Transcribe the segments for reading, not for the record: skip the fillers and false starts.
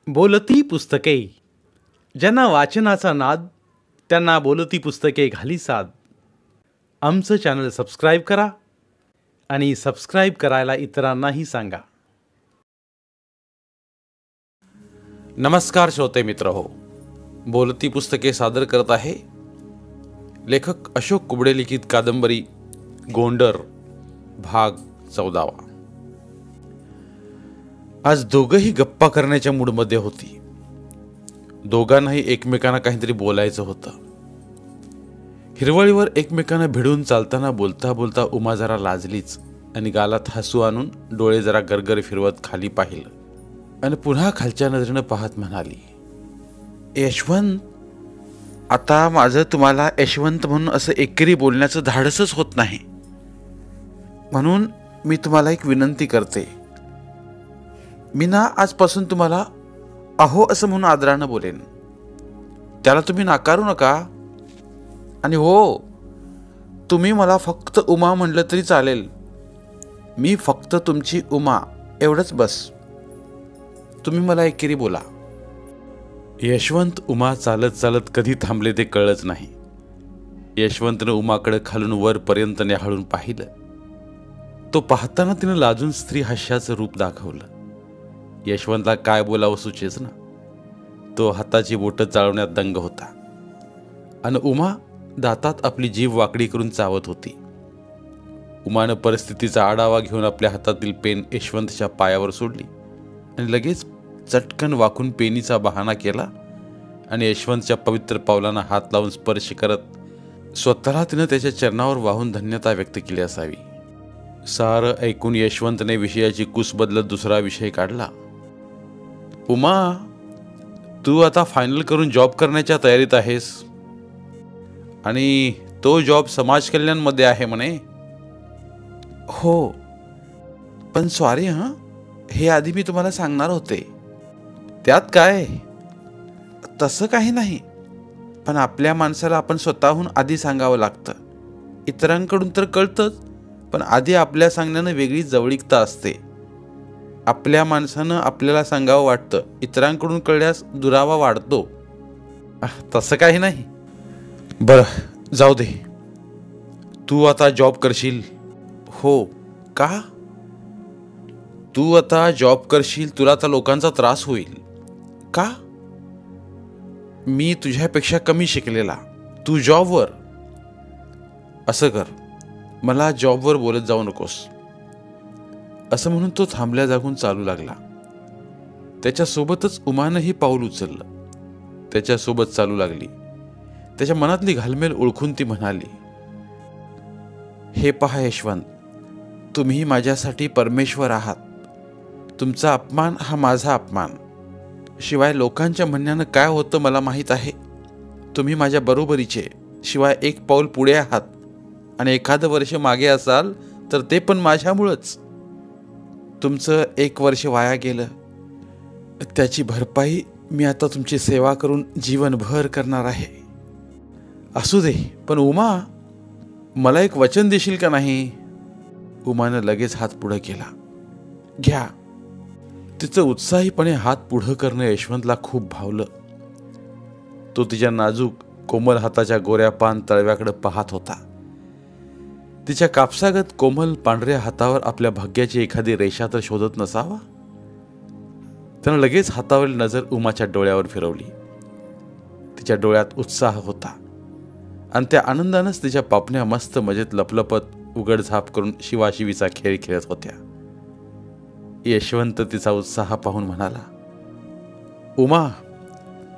बोलती पुस्तके. ज्यांना वाचनाचा नाद त्यांना बोलती पुस्तके घाली साद. आमचं चॅनल सबस्क्राईब करा आणि सबस्क्राईब करायला इतरांनाही सांगा. नमस्कार श्रोते मित्र हो, बोलती पुस्तके सादर करत आहे लेखक अशोक कुबडे लिखित कादंबरी गोंडर भाग 14. आज दोघंही गप्पा करण्याच्या मूडमध्ये होती. दोघांनाही एकमेकांना काहीतरी बोलायचं होतं. हिरवळीवर एकमेकांना भिडून चालताना बोलता बोलता उमा जरा लाजलीच आणि गालात हसू आणून डोळे जरा गरगर फिरवत खाली पाहिलं आणि पुन्हा खालच्या नजरेनं पाहत म्हणाली, यशवंत, आता माझं तुम्हाला यशवंत म्हणून असं एकेरी बोलण्याचं धाडसच होत नाही. म्हणून मी तुम्हाला एक विनंती करते. मी ना आजपासून तुम्हाला अहो असं म्हणून आदरानं बोलेन. त्याला तुम्ही नाकारू नका. आणि हो, तुम्ही मला फक्त उमा म्हटलं तरी चालेल. मी फक्त तुमची उमा एवढंच बस. तुम्ही मला एकेरी बोला. यशवंत उमा चालत चालत कधी थांबले ते कळलंच नाही. यशवंतनं उमाकडे खालून वरपर्यंत न्याहाळून पाहिलं. तो पाहताना तिनं लाजून स्त्री हास्याचं रूप दाखवलं. यशवंतला काय बोलावं सुचेच ना. तो हाताची बोटं चाळवण्यात दंग होता आणि उमा दातात आपली जीभ वाकडी करून चावत होती. उमानं परिस्थितीचा आढावा घेऊन आपल्या हातातील पेन यशवंतच्या पायावर सोडली आणि लगेच चटकन वाकून पेनीचा बहाणा केला आणि यशवंतच्या पवित्र पावलांना हात लावून स्पर्श करत स्वतःला तिनं त्याच्या चरणावर वाहून धन्यता व्यक्त केली असावी. सारं ऐकून यशवंतने विषयाची कुस बदलत दुसरा विषय काढला. उमा, तू आता फायनल करून जॉब करण्याच्या तयारीत आहेस आणि तो जॉब समाज कल्याणमध्ये आहे म्हणे. हो, पण सॉरी हां, हे आधी मी तुम्हाला सांगणार होते. त्यात काय, तसं काही नाही, पण आपल्या माणसाला आपण स्वतःहून आधी सांगावं लागतं. इतरांकडून तर कळतंच, पण आधी आपल्या सांगण्यानं वेगळी जवळीकता असते. आपल्या माणसानं आपल्याला सांगावं वाटतं, इतरांकडून कळल्यास दुरावा वाढतो. तसं काही नाही. बरं, जाऊ दे. तू आता जॉब करशील. हो. का? तू आता जॉब करशील, तुला आता लोकांचा त्रास होईल. का? मी तुझ्यापेक्षा कमी शिकलेला, तू जॉबवर. असं कर, मला जॉबवर बोलत जाऊ नकोस. असं म्हणून तो थांबल्या जागून चालू लागला. त्याच्यासोबतच उमानंही पाऊल उचललं. त्याच्यासोबत चालू लागली. त्याच्या मनातली घालमेल ओळखून ती म्हणाली, हे पहा यशवंत, तुम्ही माझ्यासाठी परमेश्वर आहात. तुमचा अपमान हा माझा अपमान. शिवाय लोकांच्या म्हणण्यानं काय होतं मला माहीत आहे. तुम्ही माझ्या बरोबरीचे, शिवाय एक पाऊल पुढे आहात आणि एखादं वर्ष मागे असाल तर ते पण माझ्यामुळंच. तुमचं 1 वर्ष वाया गेलं, त्याची भरपाई मी आता तुमची सेवा करून जीवनभर करणार आहे. असू दे, पण उमा, मला एक वचन देशील का नाही? उमानं लगेच हात पुढं केला. घ्या. तिचं उत्साहीपणे हात पुढं करणं यशवंतला खूप भावलं. तो तिच्या नाजूक कोमल हाताच्या गोऱ्या पान तळव्याकडे पाहत होता. तिच्या कापसागत कोमल पांढऱ्या हातावर आपल्या भाग्याची एखादी रेषा तर शोधत नसावा. त्यानं लगेच हातावरील नजर उमाच्या डोळ्यावर फिरवली. तिच्या डोळ्यात उत्साह होता आणि त्या आनंदानंच तिच्या पापण्या मस्त मजेत लपलपत उघडझाप करून शिवाशिवीचा खेळ खेळत होत्या. यशवंत तिचा उत्साह पाहून म्हणाला, उमा,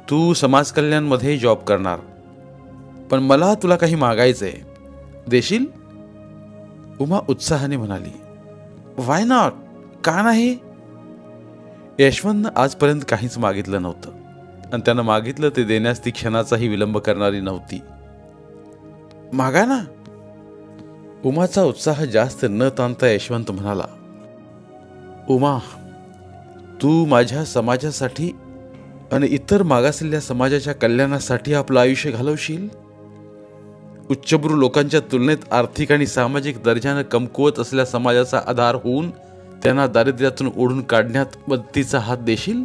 तू समाज कल्याणमध्ये जॉब करणार, पण मला तुला काही मागायचंय. देशील? उमा उत्साहाने म्हणाली, व्हाय नॉट, का नाही? यशवंतनं आजपर्यंत काहीच मागितलं नव्हतं आणि त्यानं मागितलं ते देण्यास ती क्षणाचाही विलंब करणारी नव्हती. मागा ना. उमाचा उत्साह जास्त न ताणता यशवंत म्हणाला, उमा, तू माझ्या समाजासाठी आणि इतर मागासलेल्या समाजाच्या कल्याणासाठी आपलं आयुष्य घालवशील. उच्चभ्रू लोकांच्या तुलनेत आर्थिक आणि सामाजिक दर्जाने कमकुवत असलेल्या समाजाचा आधार होऊन त्यांना दारिद्र्यातून ओढून काढण्यात मदतीचा हात देशील.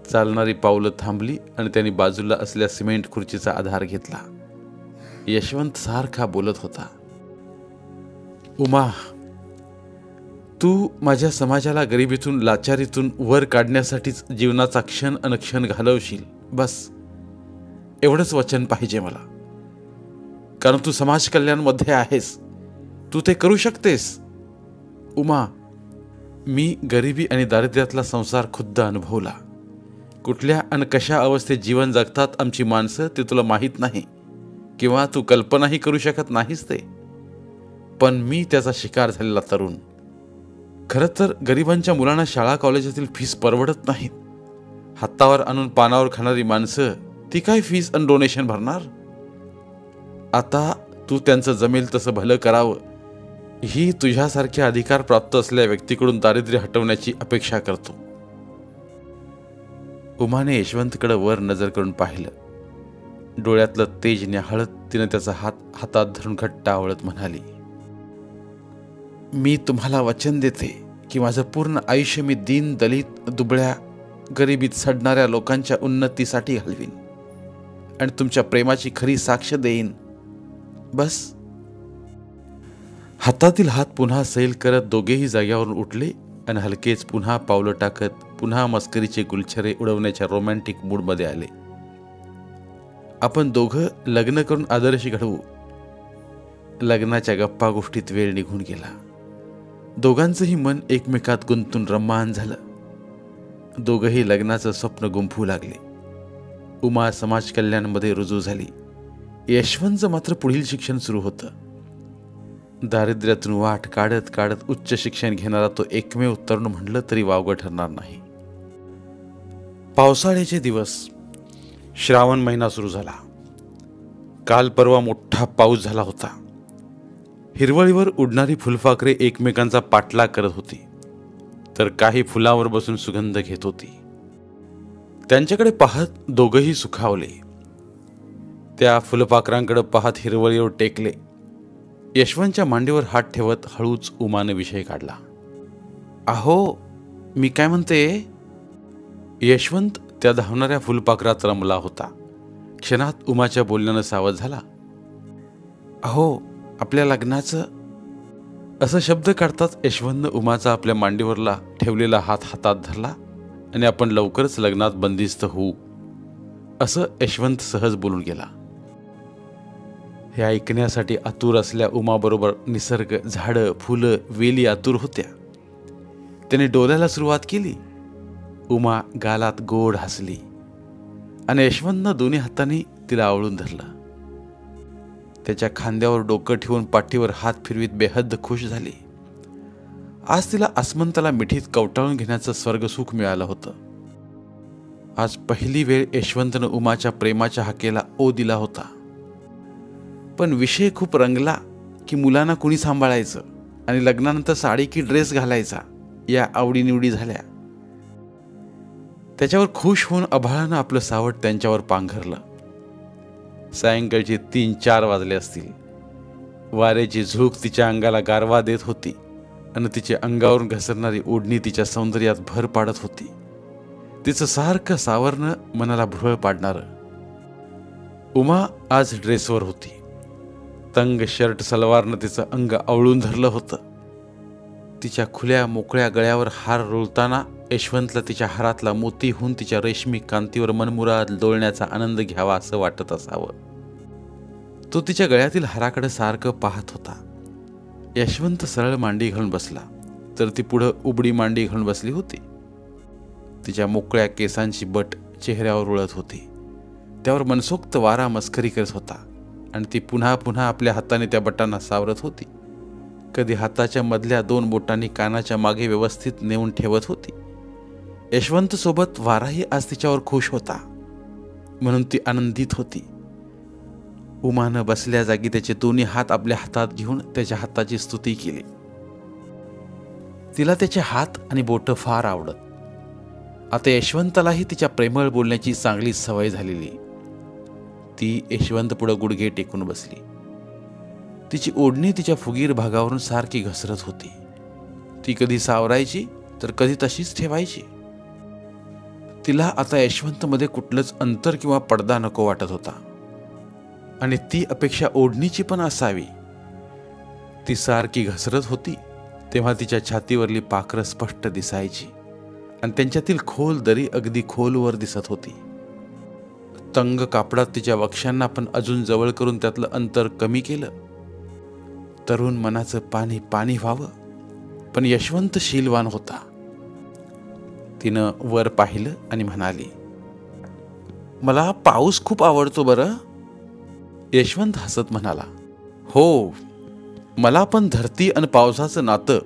चालणारी पावलं थांबली आणि त्यांनी बाजूला असलेल्या सिमेंट खुर्चीचा आधार घेतला. यशवंत सारखा बोलत होता. उमा, तू माझ्या समाजाला गरिबीतून, लाचारीतून वर काढण्यासाठीच जीवनाचा क्षण अनक्षण घालवशील, बस एवढंच वचन पाहिजे मला. कारण तू समाज कल्याणमध्ये आहेस, तू ते करू शकतेस. उमा, मी गरिबी आणि दारिद्र्यातला संसार खुद्द अनुभवला. कुठल्या आणि कशा अवस्थेत जीवन जगतात आमची माणसं ते तुला माहीत नाही, किंवा तू कल्पनाही करू शकत नाहीस ते. पण मी त्याचा शिकार झालेला तरुण. खरं तर गरिबांच्या मुलांना शाळा कॉलेजातील फीस परवडत नाहीत. हातावर आणून पानावर खाणारी माणसं ती काय फीस आणि डोनेशन भरणार. आता तू त्यांचं जमेल तसं भलं करावं ही तुझ्यासारख्या अधिकार प्राप्त असलेल्या व्यक्तीकडून दारिद्र्य हटवण्याची अपेक्षा करतो. उमाने यशवंतकडे वर नजर करून पाहिलं. डोळ्यातलं तेज न्याहाळत तिनं त्याचा हात हातात धरून घट्ट आवळत म्हणाली, मी तुम्हाला वचन देते की माझं पूर्ण आयुष्य मी दीन, दलित, दुबळ्या, गरिबीत सडणाऱ्या लोकांच्या उन्नतीसाठी घालवीन आणि तुमच्या प्रेमाची खरी साक्ष देईन, बस. हातातील हात पुन्हा सैल करत दोघेही जाग्यावरून उठले आणि हलकेच पुन्हा पावलं टाकत पुन्हा मस्करीचे गुलछरे उडवण्याच्या रोमॅन्टिक मूडमध्ये आले. आपण दोघं लग्न करून आदर्श घडवू. लग्नाच्या गप्पा गोष्टीत वेळ निघून गेला. दोघांचंही मन एकमेकात गुंतून रम्मान झालं. दोघंही लग्नाचं स्वप्न गुंफू लागले. उमा समाज कल्याणमध्ये रुजू झाली. यशवंतचं मात्र पुढील शिक्षण सुरू होतं. दारिद्र्यातून वाट काढत काढत उच्च शिक्षण घेणारा तो एकमेव तरुण म्हटलं तरी वावगं ठरणार नाही. पावसाळ्याचे दिवस. श्रावण महिना सुरू झाला. काल परवा मोठा पाऊस झाला होता. हिरवळीवर उडणारी फुलपाखरे एकमेकांचा पाठलाग करत होती, तर काही फुलावर बसून सुगंध घेत होती. त्यांच्याकडे पाहत दोघंही सुखावले. त्या फुलपाखरांकडे पाहत हिरवळीवर टेकले. यशवंतच्या मांडीवर हात ठेवत हळूच उमाने विषय काढला. अहो, मी काय म्हणते. यशवंत त्या धावणाऱ्या फुलपाखरात रमला होता. क्षणात उमाच्या बोलण्यानं सावध झाला. अहो, आपल्या लग्नाचं. असं शब्द काढताच यशवंतनं उमाचा आपल्या मांडीवरला ठेवलेला हात हातात धरला आणि आपण लवकरच लग्नात बंदिस्त होऊ, असं यशवंत सहज बोलून गेला. हे ऐकण्यासाठी आतुर असल्या उमाबरोबर निसर्ग, झाडं, फुलं, वेली आतुर होत्या. त्याने डोलायला सुरुवात केली. उमा गालात गोड हसली आणि यशवंतनं दोन्ही हातांनी तिला आवळून धरलं. त्याच्या खांद्यावर डोकं ठेवून पाठीवर हात फिरवीत बेहद्द खुश झाली. आज तिला आसमंताला मिठीत कवटाळून घेण्याचं स्वर्गसुख मिळालं होतं. आज पहिली वेळ यशवंतनं उमाच्या प्रेमाच्या हाकेला ओ दिला होता. पण विषय खूप रंगला की मुलांना कुणी सांभाळायचं आणि लग्नानंतर साडी की ड्रेस घालायचा या आवडीनिवडी झाल्या. त्याच्यावर खुश होऊन आभाळानं आपलं सावट त्यांच्यावर पांघरलं. सायंकाळचे 3-4 वाजले असतील. वाऱ्याची झोक तिच्या अंगाला गारवा देत होती आणि तिच्या अंगावरून घसरणारी ओढणी तिच्या सौंदर्यात भर पाडत होती. तिचं सारखं सावरणं मनाला भुरळ पाडणारं. उमा आज ड्रेसवर होती. तंग शर्ट सलवारनं तिचं अंग आवळून धरलं होतं. तिच्या खुल्या मोकळ्या गळ्यावर हार रोळताना यशवंतला तिच्या हारातला मोती होऊन तिच्या रेशमी कांतीवर मनमुराद डोलण्याचा आनंद घ्यावा असं वाटत असावं. तो तिच्या गळ्यातील हाराकडे सारखं पाहत होता. यशवंत सरळ मांडी घालून बसला, तर ती पुढं उबडी मांडी घालून बसली होती. तिच्या मोकळ्या केसांची बट चेहऱ्यावर रुळत होती. त्यावर मनसोक्त वारा मस्करी करत होता आणि ती पुन्हा पुन्हा आपल्या हाताने त्या बटांना सावरत होती. कधी हाताच्या मधल्या 2 बोटांनी कानाच्या मागे व्यवस्थित नेऊन ठेवत होती. यशवंत सोबत वाराही आज तिच्यावर खुश होता, म्हणून ती आनंदित होती. उमानं बसल्या जागी त्याचे दोन्ही हात आपल्या हातात घेऊन त्याच्या हाताची स्तुती केली. तिला त्याचे हात आणि बोटं फार आवडत. आता यशवंतालाही तिच्या प्रेमळ बोलण्याची चांगली सवय झालेली. ती यशवंत पुढे गुडघे टेकून बसली. तिची ओढणी तिच्या फुगीर भागावरून सारखी घसरत होती. ती कधी सावरायची तर कधी तशीच ठेवायची. तिला आता यशवंतमध्ये कुठलंच अंतर किंवा पडदा नको वाटत होता आणि ती अपेक्षा ओढणीची पण असावी. ती सारखी घसरत होती तेव्हा तिच्या छातीवरली पाखरं स्पष्ट दिसायची आणि त्यांच्यातील खोल दरी अगदी खोलवर दिसत होती. तंग कापडात तिच्या वक्ष्यांना पण अजून जवळ करून त्यातलं अंतर कमी केलं. तरुण मनाचं पाणी पाणी व्हावं, पण यशवंत शीलवान होता. तिनं वर पाहिलं आणि म्हणाली, मला पाऊस खूप आवडतो बरं. यशवंत हसत म्हणाला, हो, मला पण धरती आणि पावसाचं नातं,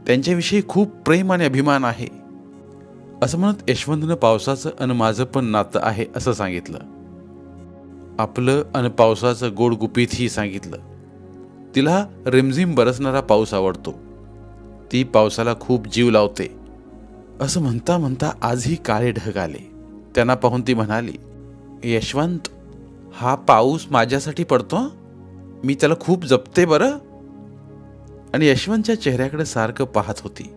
त्यांच्याविषयी खूप प्रेम आणि अभिमान आहे. असं म्हणत यशवंतनं पावसाचं आणि माझं पण नातं आहे असं सांगितलं. आपलं आणि पावसाचं गोड गुपितही सांगितलं. तिला रिमझिम बरसणारा पाऊस आवडतो, ती पावसाला खूप जीव लावते. असं म्हणता म्हणता आजही काळे ढग आले. त्यांना पाहून ती म्हणाली, यशवंत, हा पाऊस माझ्यासाठी पडतो, मी त्याला खूप जपते बरं. आणि यशवंतच्या चेहऱ्याकडे सारखं पाहत होती.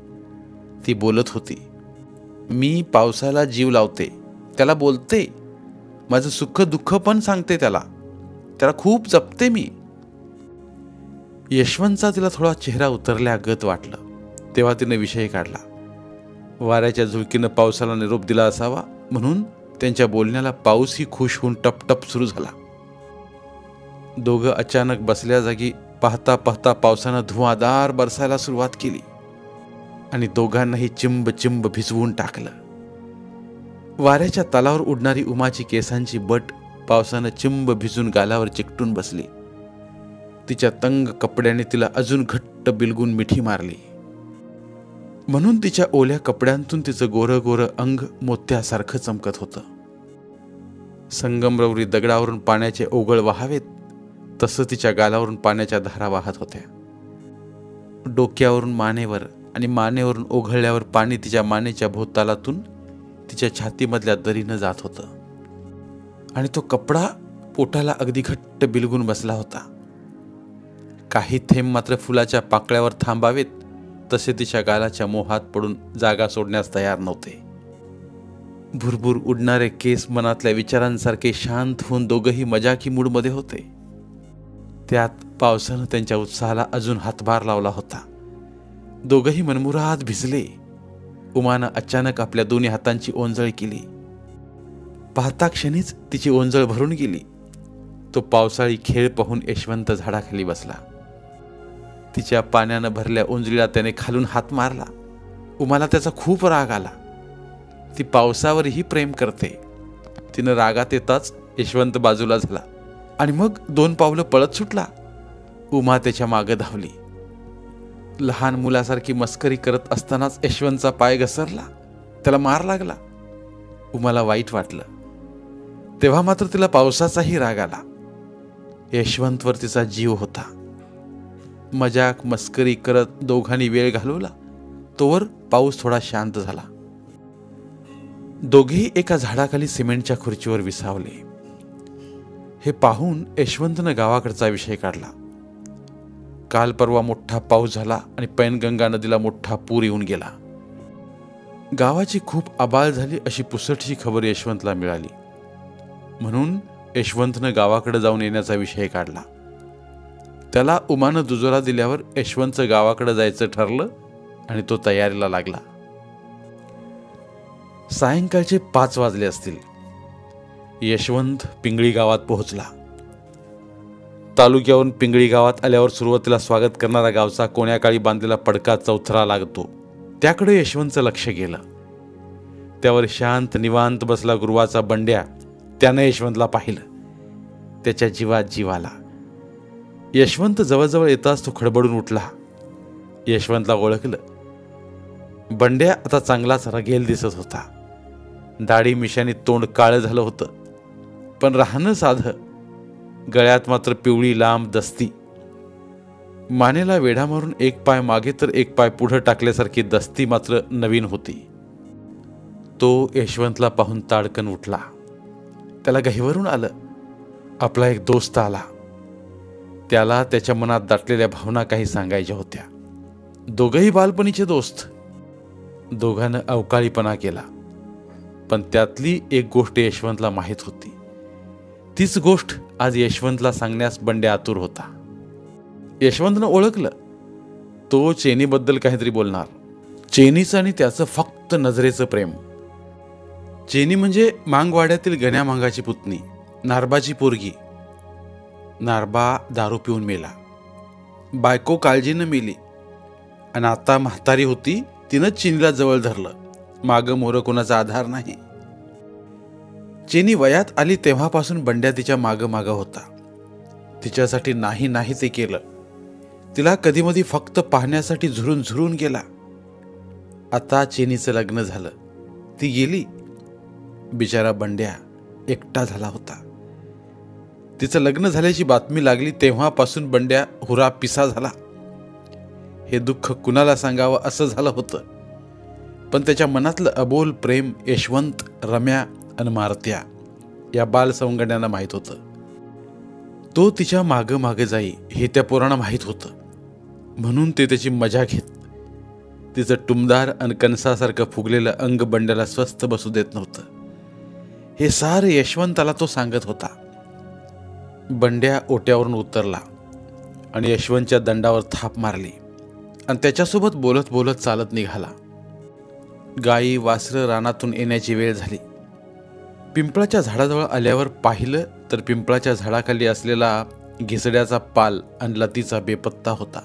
ती बोलत होती, मी पावसाला जीव लावते, त्याला बोलते, माझं सुख दुःख पण सांगते, त्याला खूप जपते मी. यशवंतचा तिला थोडा चेहरा उतरल्यागत वाटलं. तेव्हा तिने विषय काढला. वाऱ्याच्या झुळकीनं पावसाला निरोप दिला असावा म्हणून त्यांच्या बोलण्याला पाऊसही खुश होऊन टपटप सुरू झाला. दोघं अचानक बसल्या जागी पाहता पाहता पावसानं धुवाधार बरसायला सुरुवात केली आणि दोघांनाही चिंब चिंब भिजवून टाकलं. वाऱ्याच्या तालावर उडणारी उमाची केसांची बट पावसानं चिंब भिजून गालावर चिकटून बसली. तिच्या तंग कपड्याने तिला अजून घट्ट बिलगून मिठी मारली. म्हणून तिच्या ओल्या कपड्यांतून तिचं गोरं गोरं अंग मोत्यासारखं चमकत होतं. संगमरवरी दगडावरून पाण्याचे ओघळ वाहावेत तसं तिच्या गालावरून पाण्याच्या धारा वाहत होत्या. डोक्यावरून मानेवर आणि मानेवरून ओघळल्यावर पाणी तिच्या मानेच्या भोवतालातून तिच्या छातीमधल्या दरीनं जात होतं आणि तो कपडा पोटाला अगदी घट्ट बिलगून बसला होता. काही थेंब मात्र फुलाच्या पाकळ्यावर थांबावेत तसे तिच्या गालाच्या मोहात पडून जागा सोडण्यास तयार नव्हते. भुरभुर उडणारे केस मनातल्या विचारांसारखे शांत होऊन दोघंही मजाकी मूडमध्ये होते. त्यात पावसानं त्यांच्या उत्साहाला अजून हातभार लावला होता. दोघंही मनमुराद भिजले. उमानं अचानक आपल्या दोन्ही हातांची ओंजळ केली. पाहता क्षणीच तिची ओंजळ भरून गेली. तो पावसाळी खेळ पाहून यशवंत झाडाखाली बसला. तिच्या पाण्यानं भरल्या ओंजळीला त्याने खालून हात मारला. उमाला त्याचा खूप राग आला. ती पावसावरही प्रेम करते. तिनं रागात येताच यशवंत बाजूला झाला आणि मग 2 पावलं पळत सुटला. उमा त्याच्या मागे धावली. लहान मुलासारखी मस्करी करत असतानाच यशवंतचा पाय घसरला, त्याला मार लागला. उमाला वाईट वाटलं. तेव्हा मात्र तिला पावसाचाही राग आला. यशवंतवर तिचा जीव होता. मजाक मस्करी करत दोघांनी वेळ घालवला. तोवर पाऊस थोडा शांत झाला. दोघेही एका झाडाखाली सिमेंटच्या खुर्चीवर विसावले. हे पाहून यशवंतनं गावाकडचा विषय काढला. काल परवा मोठा पाऊस झाला आणि पैनगंगा नदीला मोठा पूर येऊन गेला. गावाची खूप आबाळ झाली अशी पुसटशी खबर यशवंतला मिळाली. म्हणून यशवंतनं गावाकडे जाऊन येण्याचा विषय काढला. त्याला उमानं दुजोरा दिल्यावर यशवंतचं गावाकडे जायचं ठरलं आणि तो तयारीला लागला. सायंकाळचे 5 वाजले असतील. यशवंत पिंगळी गावात पोहोचला. तालुक्यावरून पिंगळी गावात आल्यावर सुरुवातीला स्वागत करणारा गावचा कोण्या काळी बांधलेला पडका चौथरा लागतो. त्याकडे यशवंतचं लक्ष गेलं. त्यावर शांत निवांत बसला गुरुवाचा बंड्या. त्यानं यशवंतला पाहिलं. त्याच्या जीवात जीव आला. यशवंत जवळजवळ येताच तो खडबडून उठला. यशवंतला ओळखलं. बंड्या आता चांगलाच रगेल दिसत होता. दाढी मिशानी तोंड काळं झालं होतं, पण राहणं साधं. गळ्यात मात्र पिवळी लांब दस्ती. मानेला वेढा मारून एक पाय मागे तर एक पाय पुढं टाकल्यासारखी दस्ती मात्र नवीन होती. तो यशवंतला पाहून ताडकन उठला. त्याला गहिवरून आलं. आपला एक दोस्त आला. त्याला त्याच्या मनात दाटलेल्या भावना काही सांगायच्या होत्या. दोघंही बालपणीचे दोस्त. दोघांनं अवकाळीपणा केला, पण त्यातली एक गोष्ट यशवंतला माहीत होती. तीच गोष्ट आज यशवंतला सांगण्यास बंड्या आतुर होता. यशवंतनं ओळखलं तो चेनीबद्दल काहीतरी बोलणार. चेनीचं आणि त्याचं फक्त नजरेचं प्रेम. चेनी म्हणजे मांगवाड्यातील गण्या मांगाची पुतणी, नारबाची पोरगी. नारबा दारू पिऊन मेला, बायको काळजीनं मेली, आणि आता म्हातारी होती, तिनं चेनीला जवळ धरलं. मागं मोरं कोणाचा आधार नाही. चेनी वयात आली तेव्हापासून बंड्या तिच्या मागं मागं होता. तिच्यासाठी नाही नाही ते केलं. तिला कधीमधी फक्त पाहण्यासाठी झुरून झुरून गेला. आता चेनीचं लग्न झालं, ती गेली. बिचारा बंड्या एकटा झाला होता. तिचं लग्न झाल्याची बातमी लागली तेव्हापासून बंड्या हुरा पिसा झाला. हे दुःख कुणाला सांगावं असं झालं होतं. पण त्याच्या मनातलं अबोल प्रेम यशवंत, रम्या आणि मारत्या या बालसवंगड्यांना माहीत होतं. तो तिच्या मागं मागं जाई हे त्या पोरांना माहीत होतं. म्हणून ते त्याची मजा घेत. तिचं टुमदार आणि कणसासारखं फुगलेलं अंग बंड्याला स्वस्थ बसू देत नव्हतं. हे सारे यशवंताला तो सांगत होता. बंड्या ओट्यावरून उतरला आणि यशवंतच्या दंडावर थाप मारली आणि त्याच्यासोबत बोलत बोलत चालत निघाला. गाई वासरं रानातून येण्याची वेळ झाली. पिंपळाच्या झाडाजवळ आल्यावर पाहिलं तर पिंपळाच्या झाडाखाली असलेला घिसड्याचा पाल आणि लतीचा बेपत्ता होता.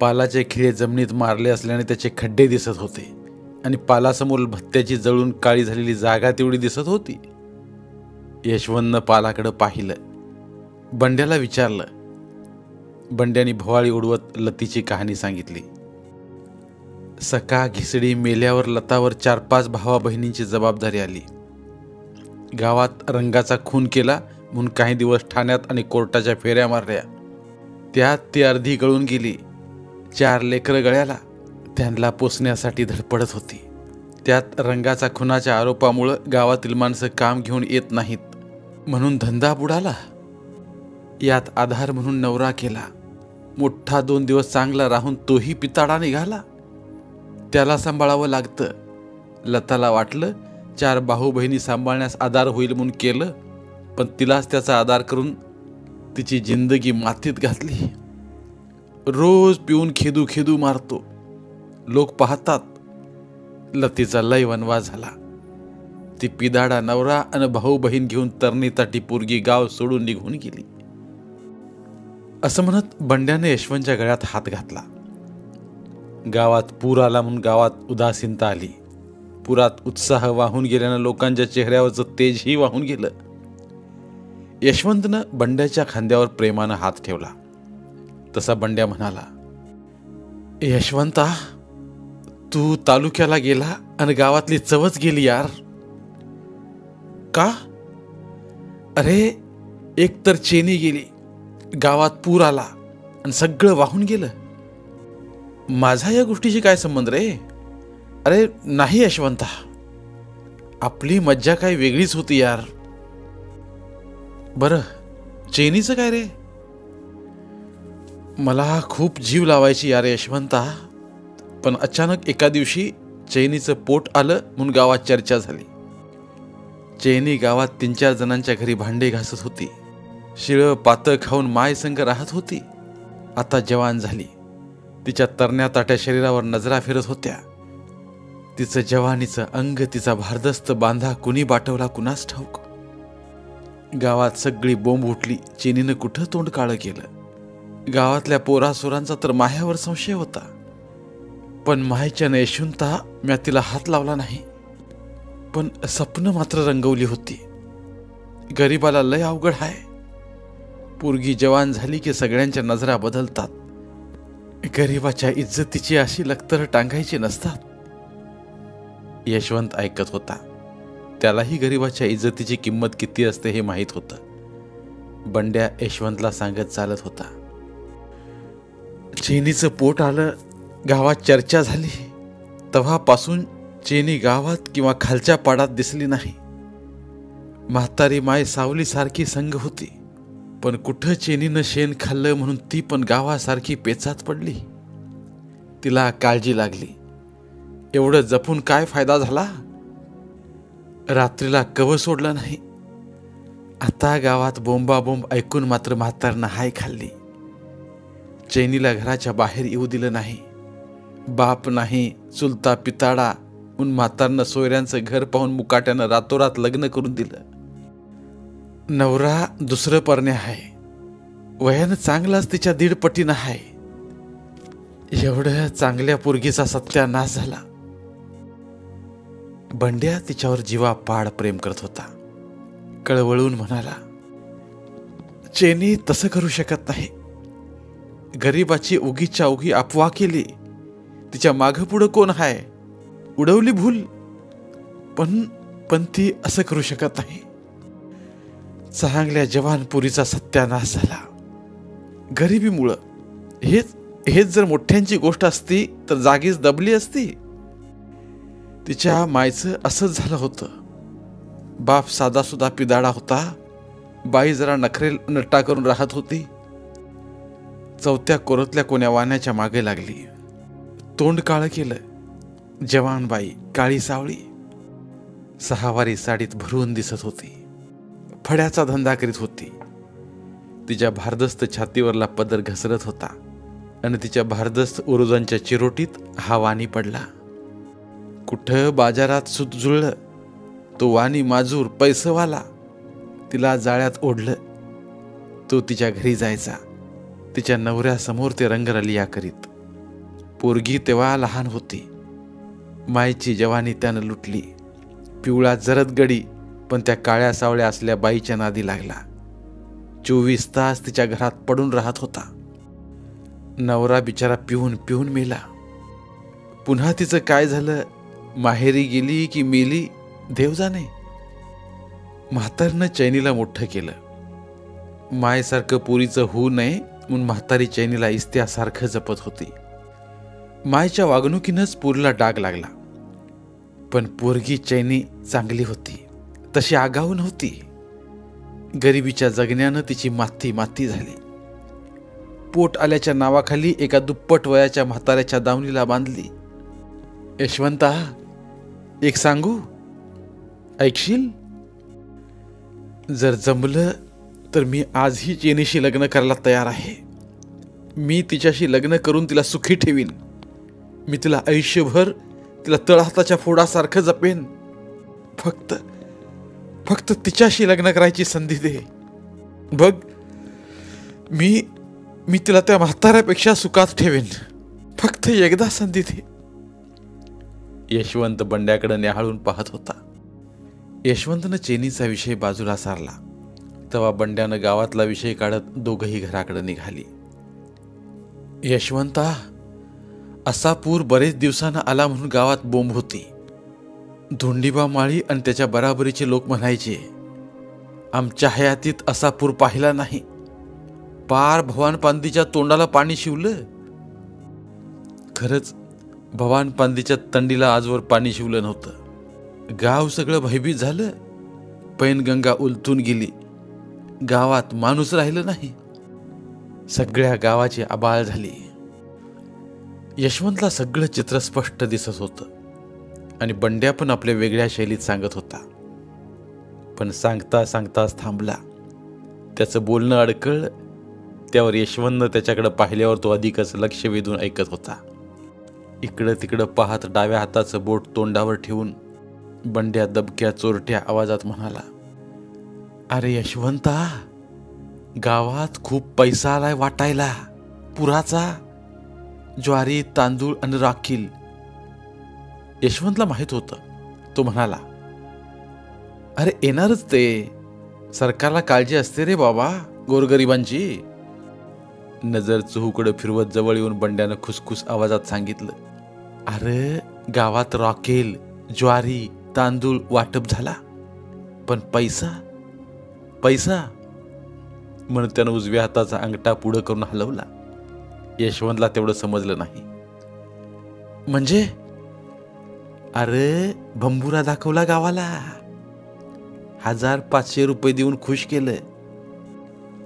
पालाचे खिळे जमिनीत मारले असल्याने त्याचे खड्डे दिसत होते आणि पालासमोर भत्त्याची जळून काळी झालेली जागा तेवढी दिसत होती. यशवंतनं पालाकडे पाहिलं. बंड्याला विचारलं. बंड्याने भोवाळी उडवत लतीची कहाणी सांगितली. सका घिसडी मेल्यावर लतावर 4-5 भावा बहिणींची जबाबदारी आली. गावात रंगाचा खून केला म्हणून काही दिवस ठाण्यात आणि कोर्टाच्या फेऱ्या मारल्या. त्यात ती अर्धी गळून गेली. 4 लेकरं गळ्याला. त्यांना पोसण्यासाठी धडपडत होती. त्यात रंगाचा खुनाच्या आरोपामुळं गावातील माणसं काम घेऊन येत नाहीत म्हणून धंदा बुडाला. यात आधार म्हणून नवरा केला. मोठा 2 दिवस चांगला राहून तोही पिताडा निघाला. त्याला सांभाळावं लागतं. लताला वाटलं 4 भाऊ बहिणी सांभाळण्यास आधार होईल म्हणून केलं, पण तिलाच त्याचा आधार करून तिची जिंदगी मातीत घातली. रोज पिऊन खेदू खेदू मारतो. लोक पाहतात. लतीचा लय वनवा झाला. ती पिदाडा नवरा आणि भाऊ बहीण घेऊन तरणी-ताटी पोरगी गाव सोडून निघून गेली. असं म्हणत बंड्याने यशवंतच्या गळ्यात हात घातला. गावात पूर आला म्हणून गावात उदासीनता आली. पुरात उत्साह वाहून गेल्यानं लोकांच्या चेहऱ्यावरचं तेजही वाहून गेलं. यशवंतनं बंड्याच्या खांद्यावर प्रेमानं हात ठेवला. तसा बंड्या म्हणाला, यशवंता, तू तालुक्याला गेला आणि गावातली चवच गेली यार. का? अरे, एक तर चेनी गेली, गावात पूर आला आणि सगळं वाहून गेलं. माझा या गोष्टीशी काय संबंध रे? अरे नाही यशवंता, आपली मज्जा काय वेगळीच होती यार. बरं, चेनीचं काय रे? मला खूप जीव लावायची यार यशवंता, पण अचानक एका दिवशी चेनीचं पोट आलं म्हणून गावात चर्चा झाली. चेनी गावात 3-4 जणांच्या घरी भांडे घासत होती. शिळं पातळ खाऊन मायसंग राहत होती. आता जवान झाली. तिच्या तरण्या ताट्या शरीरावर नजरा फिरत होत्या. तिचं जवानीचं अंग, तिचा भारदस्त बांधा कुणी बाटवला कुणास ठाऊक. गावात सगळी बोंब उठली. चेनीनं कुठं तोंड काळं केलं. गावातल्या पोरासोरांचा तर माह्यावर संशय होता, पण माहेच्या यशवंता म्या तिला हात लावला नाही. पण स्वप्न मात्र रंगवली होती. गरीबाला लय अवघड आहे. पोरगी जवान झाली की सगळ्यांच्या नजरा बदलतात. गरीबाच्या इज्जतीची अशी लखतर टांगायची नसतात. यशवंत ऐकत होता. त्यालाही गरीबाच्या इज्जतीची किंमत किती असते हे माहीत होतं. बंड्या यशवंतला सांगत चालत होता. चेनीचं पोट आलं, गावात चर्चा झाली. तेव्हापासून चेनी गावात किंवा खालच्या पाडात दिसली नाही. म्हातारी माय सावलीसारखी संग होती, पण कुठं चेनीनं शेण खाल्लं म्हणून ती पण गावासारखी पेचात पडली. तिला काळजी लागली. एवढं जपून काय फायदा झाला? रात्रीला कव सोडलं नाही. आता गावात बोंबाबोंब ऐकून मात्र म्हातारनं हाय खाल्ली. चैनीला घराच्या बाहेर येऊ दिलं नाही. बाप नाही, चुलता पिताडा म्हणून म्हातारनं सोयऱ्यांचं घर पाहून मुकाट्यानं रातोरात लग्न करून दिलं. नवरा दुसरं परणे आहे. वयानं चांगलाच तिच्या 1.5 पटीनं आहे. एवढं चांगल्या पोरगीचा सत्यानाश झाला. बंड्या तिच्यावर जीवापाड प्रेम करत होता. कळवळून म्हणाला, चैनी तसं करू शकत नाही. गरीबाची उगीच्या उगी अफवा केली. तिच्या मागं पुढं कोण आहे? उडवली भूल. पण ती असं करू शकत नाही. चांगल्या जवान पुरीचा सत्यानाश झाला गरिबीमुळं. हेच जर मोठ्यांची गोष्ट असती तर जागीच दबली असती. तिच्या मायचं असंच झालं होतं. बाप साधासुधा पिदाडा होता. बाई जरा नखरे नट्टा करून राहत होती. 4थ्या कोरतल्या कोण्या वाण्याच्या मागे लागली. तोंड काळं केलं. जवान बाई काळी सावळी, 6वारी साडीत भरून दिसत होती. फड्याचा धंदा करीत होती. तिच्या भारदस्त छातीवरला पदर घसरत होता आणि तिच्या भारदस्त उरुजांच्या चिरोटीत हा वाणी पडला. कुठं बाजारात सूत जुळलं तो वाणी माजूर पैसवाला तिला जाळ्यात ओढलं. तो तिच्या घरी जायचा. तिच्या नवऱ्यासमोर ते रंगरलिया करीत. पोरगी तेव्हा लहान होती. मायची जवानी त्यानं लुटली. पिवळा जरद गडी पण त्या काळ्या सावळ्या असल्या बाईच्या नादी लागला. 24 तास तिच्या घरात पडून राहत होता. नवरा बिचारा पिऊन पिऊन मेला. पुन्हा तिचं काय झालं, माहेरी गेली की मेली, देव जाणे. म्हातारनं चैनीला मोठं केलं. मायसारखं पुरीचं होऊ नये म्हणून म्हातारी चैनीला इस्त्यासारखं जपत होती. मायच्या वागणुकीनंच पुरीला डाग लागला. पण पोरगी चैनी चांगली होती, तशी आगाऊ नव्हती. गरिबीच्या जगण्यानं तिची माती झाली. पोट आल्याच्या नावाखाली एका दुप्पट वयाच्या म्हाताऱ्याच्या दावणीला बांधली. यशवंता, एक सांगू, ऐकशील? जर जमलं तर मी आजही चैनीशी लग्न करायला तयार आहे. मी तिच्याशी लग्न करून तिला सुखी ठेवीन. मी तिला आयुष्यभर तिला तळहाताच्या फोडासारखं जपेन. फक्त तिच्याशी लग्न करायची संधी दे. बघ, मी तिला त्या म्हाताऱ्यापेक्षा सुखात ठेवेन. फक्त एकदा संधी दे. यशवंत बंड्याकडे न्याहाळून पाहत होता. यशवंतनं चैनीचा विषय बाजूला सारला. तेव्हा बंड्यानं गावातला विषय काढत दोघंही घराकडे निघाली. यशवंता, असा पूर बरेच दिवसानं आला म्हणून गावात बोंब होती. धोंडीबा माळी आणि त्याच्या बराबरीचे लोक म्हणायचे, आमच्या हयातीत असा पूर पाहिला नाही. पार भवानपांदीच्या तोंडाला पाणी शिवलं. खरंच भवानपांदीच्या तंडीला आजवर पाणी शिवलं नव्हतं. गाव सगळं भयभीत झालं. पैनगंगा उलटून गेली. गावात माणूस राहिलं नाही. सगळ्या गावाची आबाळ झाली. यशवंतला सगळं चित्र स्पष्ट दिसत होतं आणि बंड्या पण आपल्या वेगळ्या शैलीत सांगत होता. पण सांगता सांगताच थांबला. त्याचं बोलणं अडकळलं. त्यावर यशवंतनं त्याच्याकडे पाहिल्यावर तो अधिकच लक्ष वेधून ऐकत होता. इकडं तिकडं पाहत डाव्या हाताचं बोट तोंडावर ठेवून बंड्या दबक्या चोरट्या आवाजात म्हणाला, अरे यशवंता, गावात खूप पैसा आलाय वाटायला, पुराचा. ज्वारी, तांदूळ आणि राखील. यशवंतला माहित होतं. तो म्हणाला, अरे येणारच ते. सरकारला काळजी असते रे बाबा गोरगरिबांची. नजर चहूकडे फिरवत जवळ येऊन बंड्यानं खुसखुस आवाजात सांगितलं, अरे गावात राखेल, ज्वारी, तांदूळ वाटप झाला. पण पैसा म्हणून त्यानं उजव्या हाताचा अंगठा पुढं करून हलवला. यशवंतला तेवढं समजलं नाही. म्हणजे? अरे भंबुरा दाखवला गावाला. 1500 रुपये देऊन खुश केलं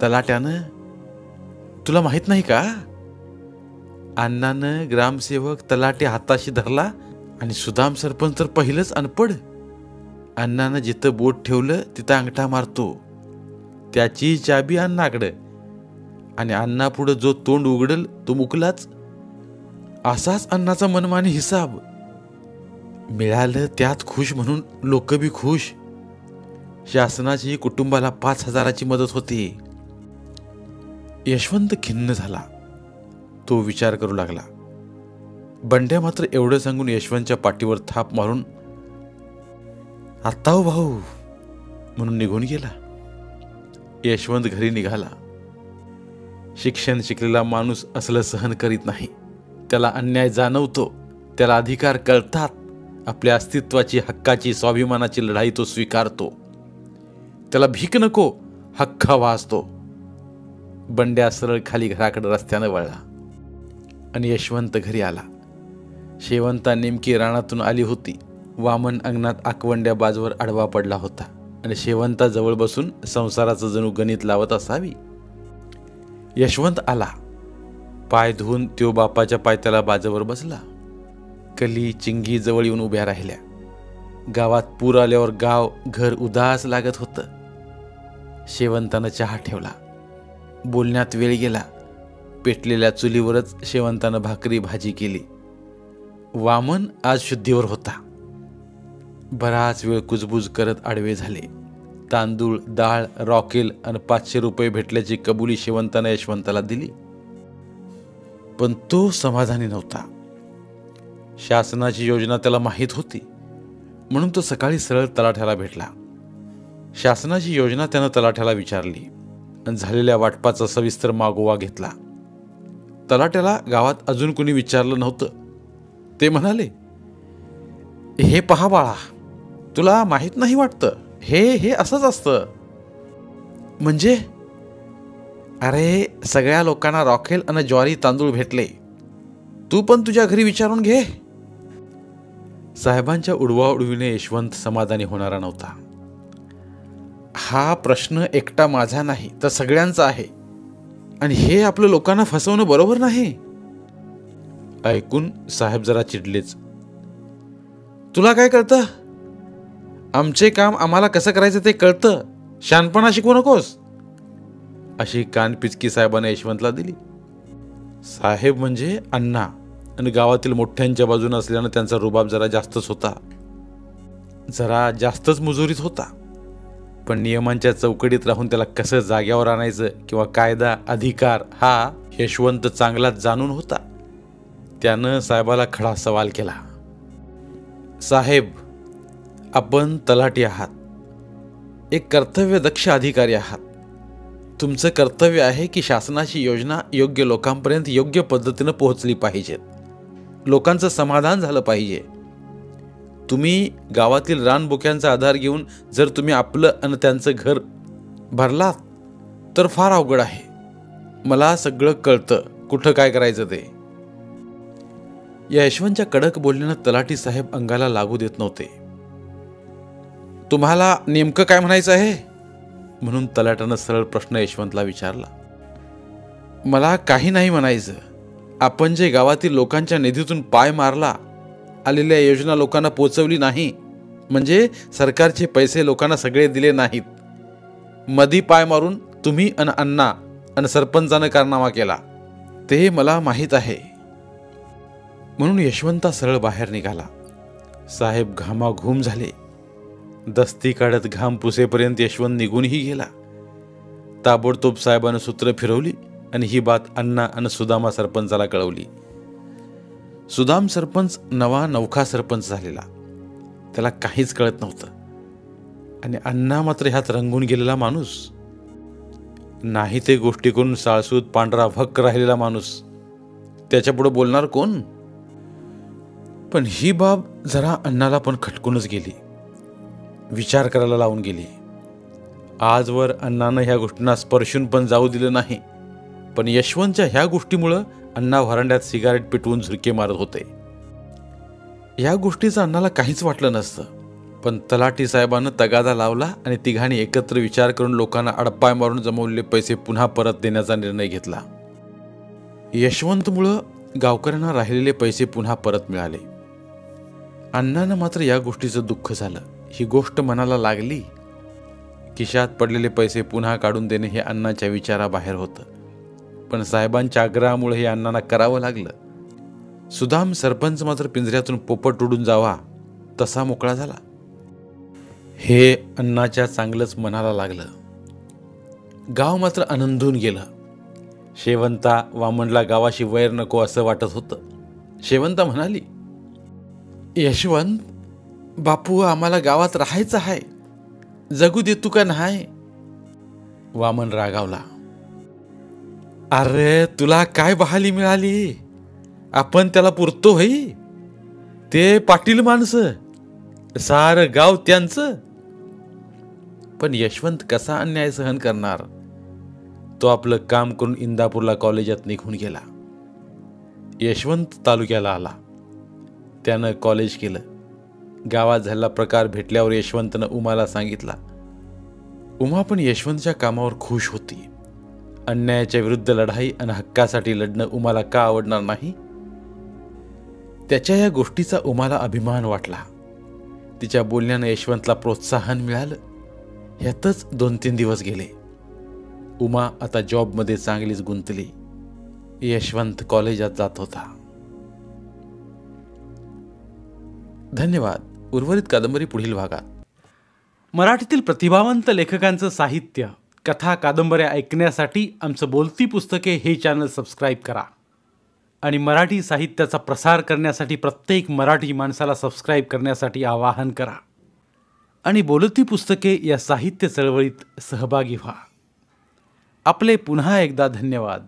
तलाट्यानं. तुला माहित नाही का? अण्णानं ग्रामसेवक तलाटे हाताशी धरला आणि सुदाम सरपंच तर पहिलंच अनपड. अण्णानं जिथं बोट ठेवलं तिथं अंगठा मारतो. त्याची चाबी अण्णाकडं, आणि अण्णा पुढं जो तोंड उघडल तो मुकलाच. असाच अण्णाचा मनमानी हिसाब. मिळालं त्यात खुश म्हणून लोक बी खुश. शासनाची कुटुंबाला 5,000ची मदत होती. यशवंत खिन्न झाला. तो विचार करू लागला. बंड्या मात्र एवढं सांगून यशवंतच्या पाठीवर थाप मारून "आत्ता हो भाऊ" म्हणून निघून गेला. यशवंत घरी निघाला. शिक्षण शिकलेला माणूस असलं सहन करीत नाही. त्याला अन्याय जाणवतो, त्याला अधिकार कळतात. आपल्या अस्तित्वाची, हक्काची, स्वाभिमानाची लढाई तो स्वीकारतो. त्याला भीक नको, हक्क हवा असतो. बंड्या सरळ खाली घराकडे रस्त्यानं वळला आणि यशवंत घरी आला. शेवंता नेमकी रानातून आली होती. वामन अंगणात आकवंड्या बाजूवर आडवा पडला होता आणि शेवंता जवळ बसून संसाराचं जणू गणित लावत असावी. यशवंत आला. पाय धुवून तो बापाच्या पायथ्याला बाजूवर बसला. कली चिंगी जवळ येऊन उभ्या राहिल्या. गावात पूर आल्यावर गाव घर उदास लागत होतं. शेवंतानं चहा ठेवला. बोलण्यात वेळ गेला. पेटलेल्या चुलीवरच शेवंतानं भाकरी भाजी केली. वामन आज शुद्धीवर होता. बराच वेळ कुजबूज करत आडवे झाले. तांदूळ, डाळ, रॉकेल आणि 500 रुपये भेटल्याची कबुली शेवंतानं यशवंताला दिली. पण तो समाधानी नव्हता. शासनाची योजना त्याला माहीत होती, म्हणून तो सकाळी सरळ तलाठ्याला भेटला. शासनाची योजना त्यानं तलाठ्याला विचारली आणि झालेल्या वाटपाचा सविस्तर मागोवा घेतला. तलाठ्याला गावात अजून कुणी विचारलं नव्हतं. ते म्हणाले, "हे पहा बाळा, तुला माहीत नाही वाटतं, हे असंच असतं." "म्हणजे?" "अरे, सगळ्या लोकांना रॉकेल आणि ज्वारी तांदूळ भेटले. तू पण तुझ्या घरी विचारून घे." साहेबांच्या उडवाउडवीने यशवंत समाधानी होणारा नव्हता. "हा प्रश्न एकटा माझा नाही तर सगळ्यांचा आहे, आणि हे आपलं लोकांना फसवणं बरोबर नाही." ऐकून साहेब जरा चिडलेच. "तुला काय कळतं? आमचे काम आम्हाला कसं करायचं ते कळतं. शहाणपणा शिकवू नकोस." अशी कानपिचकी साहेबांनी यशवंतला दिली. साहेब म्हणजे अण्णा, आणि गावातील मोठ्यांच्या बाजूने असल्यानं त्यांचा रुबाब जरा जास्तच होता. जरा जास्तच मुजुरीत होता. पण नियमांच्या चौकटीत राहून त्याला कसं जाग्यावर आणायचं किंवा कायदा अधिकार हा यशवंत चांगलाच जाणून होता. त्यानं साहेबाला खडा सवाल केला. "साहेब, आपण तलाठी आहात, एक कर्तव्यदक्ष अधिकारी आहात. तुमचं कर्तव्य आहे की शासनाची योजना योग्य लोकांपर्यंत योग्य पद्धतीनं पोहोचली पाहिजेत. लोकांचं समाधान झालं पाहिजे. तुम्ही गावातील रानबोक्यांचा आधार घेऊन जर तुम्ही आपलं आणि त्यांचं घर भरलात तर फार अवघड आहे. मला सगळं कळतं कुठं काय करायचं ते." या यशवंतच्या कडक बोलण्यानं तलाठी साहेब अंगाला लागू देत नव्हते. "तुम्हाला नेमकं काय म्हणायचं आहे?" म्हणून तलाट्यानं सरळ प्रश्न यशवंतला विचारला. "मला काही नाही म्हणायचं. आपण जे गावातील लोकांच्या निधीतून पाय मारला, आलेल्या योजना लोकांना पोचवली नाही, म्हणजे सरकारचे पैसे लोकांना सगळे दिले नाहीत. मधी पाय मारून तुम्ही अन अण्णा अन सरपंचानं कारनामा केला, ते मला माहीत आहे." म्हणून यशवंता सरळ बाहेर निघाला. साहेब घामाघूम झाले. दस्ती काढत घाम पुसेपर्यंत यशवंत निघूनही गेला. ताबडतोब साहेबानं सूत्र फिरवली आणि ही बात अण्णा आणि सुदामा सरपंचाला कळवली. सुदाम सरपंच नवखा सरपंच झालेला. त्याला काहीच कळत नव्हतं. आणि अण्णा मात्र ह्यात रंगून गेलेला माणूस. नाही ते गोष्टी करून साळसूत पांढरा भक्क राहिलेला माणूस. त्याच्यापुढे बोलणार कोण? पण ही बाब जरा अण्णाला पण खटकूनच गेली. विचार करायला लावून गेली. आजवर अण्णानं ह्या गोष्टींना स्पर्शून पण जाऊ दिलं नाही. पण यशवंतच्या ह्या गोष्टीमुळं अण्णा व्हरांड्यात सिगारेट पेटवून झुरके मारत होते. या गोष्टीचं अण्णाला काहीच वाटलं नसतं. पण तलाठी साहेबानं तगादा लावला आणि तिघांनी एकत्र विचार करून लोकांना अडपाय मारून जमवलेले पैसे पुन्हा परत देण्याचा निर्णय घेतला. यशवंतमुळं गावकऱ्यांना राहिलेले पैसे पुन्हा परत मिळाले. अण्णांना मात्र या गोष्टीचं दुःख झालं. ही गोष्ट मनाला लागली. खिशात पडलेले पैसे पुन्हा काढून देणे हे अण्णाच्या विचाराबाहेर होतं. पण साहेबांच्या आग्रहामुळे हे अण्णांना करावं लागलं. सुदाम सरपंच मात्र पिंजऱ्यातून पोपट उडून जावा तसा मोकळा झाला. हे अण्णाच्या चांगलंच मनाला लागलं. गाव मात्र आनंदून गेलं. शेवंता वामनला गावाशी वैर नको असं वाटत होतं. शेवंता म्हणाली, यशवंत बापू, आम्हाला गावात राहायचं आहे, जगू देतू का नाही? वामन रागावला. अरे तुला काय बहाली मिळाली? आपण त्याला पुरतो होई? ते पाटील माणसं, सारं गाव त्यांचं. पण यशवंत कसा अन्याय सहन करणार? तो आपलं काम करून इंदापूरला कॉलेजात निघून गेला. यशवंत तालुक्याला आला. त्यानं कॉलेज केलं. गावात झालेला प्रकार भेटल्यावर यशवंतनं उमाला सांगितला. उमा पण यशवंतच्या कामावर खुश होती. अन्यायाच्या विरुद्ध लढाई आणि हक्कासाठी लढणं उमाला का आवडणार नाही? त्याच्या या गोष्टीचा उमाला अभिमान वाटला. तिच्या बोलण्यानं यशवंतला प्रोत्साहन मिळालं. ह्यातच 2-3 दिवस गेले. उमा आता जॉबमध्ये चांगलीच गुंतली. यशवंत कॉलेजात जात होता. धन्यवाद. उर्वरित कादंबरी पुढील भागात. मराठीतील प्रतिभावंत लेखकांचं साहित्य, कथा, कादंबऱ्या ऐकण्यासाठी आमचं बोलती पुस्तके हे चॅनल सबस्क्राईब करा आणि मराठी साहित्याचा प्रसार करण्यासाठी प्रत्येक मराठी माणसाला सबस्क्राईब करण्यासाठी आवाहन करा आणि बोलती पुस्तके या साहित्य चळवळीत सहभागी व्हा. आपले पुन्हा एकदा धन्यवाद.